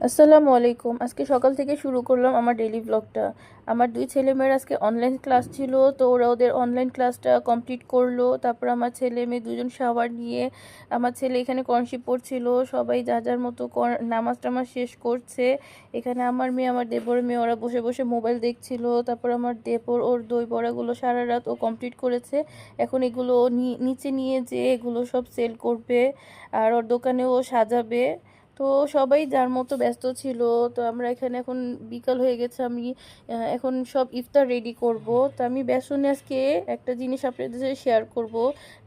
আসসালামু আলাইকুম। আজকে সকাল থেকে শুরু করলাম আমার ডেইলি ব্লগটা। আমার 2 ছেলেমেয়ের আজকে অনলাইন ক্লাস ছিল, তো ওরা ওদের অনলাইন ক্লাসটা কমপ্লিট করলো। তারপর আমার ছেলে মেয়ে দুজন শাওয়ার নিয়ে, আমার ছেলে এখানে কোরআন পড়ছিল, সবাই যার যার মতো নামাজ টামাজ শেষ করছে। এখানে আমার মেয়ে, আমার দেবরের মেয়ে, ওরা বসে বসে মোবাইল দেখছিল। তারপর আমার দেবর ওর দই বড়াগুলো সারা রাত ও কমপ্লিট করেছে। এখন এগুলো ও নিচে নিয়ে যেয়ে এগুলো সব সেল করবে, আর ওর দোকানে ও সাজাবে। তো সবাই যার মতো ব্যস্ত ছিল। তো আমরা এখানে এখন বিকাল হয়ে গেছে, আমি এখন সব ইফতার রেডি করব। তো আমি বেসনে আজকে একটা জিনিস আপনাদের সাথে শেয়ার করব,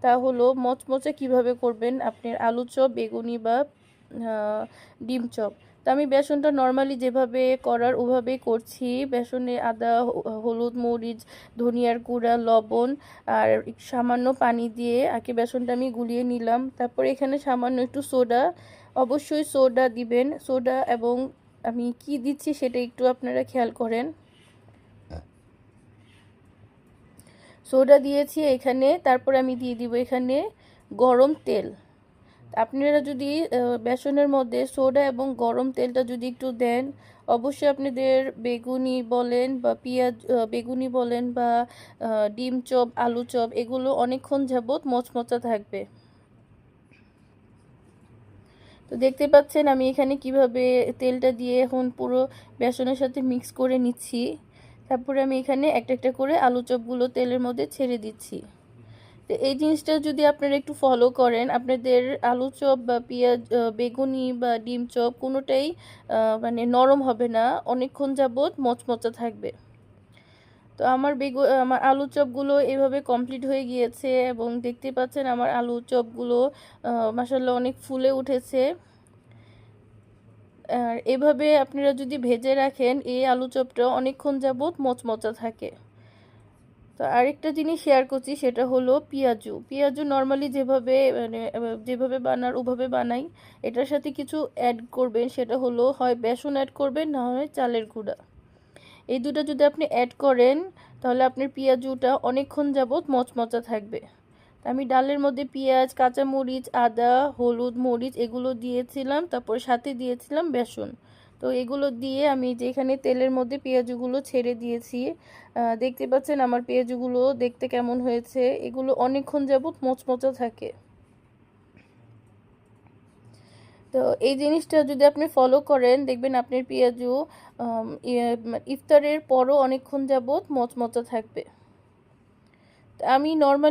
তা হলো মচমচে কিভাবে করবেন আপনার আলু চপ, বেগুনি বা ডিম চপ। তো আমি বেসনটা নর্মালি যেভাবে করার ওভাবেই করছি। বেসনে আদা, হলুদ, মরিচ, ধনিয়ার গুঁড়া, লবণ আর সামান্য পানি দিয়ে আগে বেসনটা আমি গুলিয়ে নিলাম। তারপর এখানে সামান্য একটু সোডা, অবশ্যই সোডা দিবেন। সোডা এবং আমি কি দিচ্ছি সেটা একটু আপনারা খেয়াল করেন। সোডা দিয়েছি এখানে, তারপর আমি দিয়ে দিব এখানে গরম তেল। আপনারা যদি বেসনের মধ্যে সোডা এবং গরম তেলটা যদি একটু দেন, অবশ্যই আপনাদের বেগুনি বলেন বা বেগুনি বলেন বা ডিম চপ, আলু চপ, এগুলো অনেকক্ষণ যাবত মচমচা থাকবে। তো দেখতে পাচ্ছেন আমি এখানে কিভাবে তেলটা দিয়ে এখন পুরো বেসনের সাথে মিক্স করে নিচ্ছি। তারপরে আমি এখানে একটা একটা করে আলু চপগুলো তেলের মধ্যে ছেড়ে দিচ্ছি। তো এই জিনিসটা যদি আপনারা একটু ফলো করেন, আপনাদের আলু চপ বা বেগুনি বা ডিম চপ কোনোটাই মানে নরম হবে না, অনেকক্ষণ যাবত মচমচা থাকবে। তো আমার আলু চপগুলো এভাবে কমপ্লিট হয়ে গিয়েছে, এবং দেখতে পাচ্ছেন আমার আলু চপগুলো মাশাআল্লাহ অনেক ফুলে উঠেছে। আর এভাবে আপনারা যদি ভেজে রাখেন, এই আলু চপটা অনেকক্ষণ যাবত মচমচা থাকে। তো আরেকটা জিনিস শেয়ার করছি, সেটা হলো পেঁয়াজু নর্মালি যেভাবে মানে যেভাবে বানার ওভাবে বানাই। এটার সাথে কিছু অ্যাড করবেন, সেটা হলো হয় বেসন অ্যাড করবেন, না হয় চালের গুঁড়া। এই দুটো যদি আপনি অ্যাড করেন, তাহলে আপনার পেঁয়াজুটা অনেকক্ষণ যাবত মচমচা থাকবে। আমি ডালের মধ্যে পেঁয়াজ, কাঁচামরিচ, আদা, হলুদ, মরিচ এগুলো দিয়েছিলাম, তারপর সাথে দিয়েছিলাম বেসন। তো এগুলো দিয়ে আমি যেখানে তেলের মধ্যে পেঁয়াজগুলো ছেড়ে দিয়েছি, দেখতে পাচ্ছেন আমার পেঁয়াজগুলো দেখতে কেমন হয়েছে। এগুলো অনেকক্ষণ যাবত মচমচা থাকে। তো এই জিনিসটা যদি আপনি ফলো করেন, দেখবেন আপনার পেঁয়াজু ইফতারের পরও অনেকক্ষণ যাবত মচমচা থাকবে। আমি নর্মালি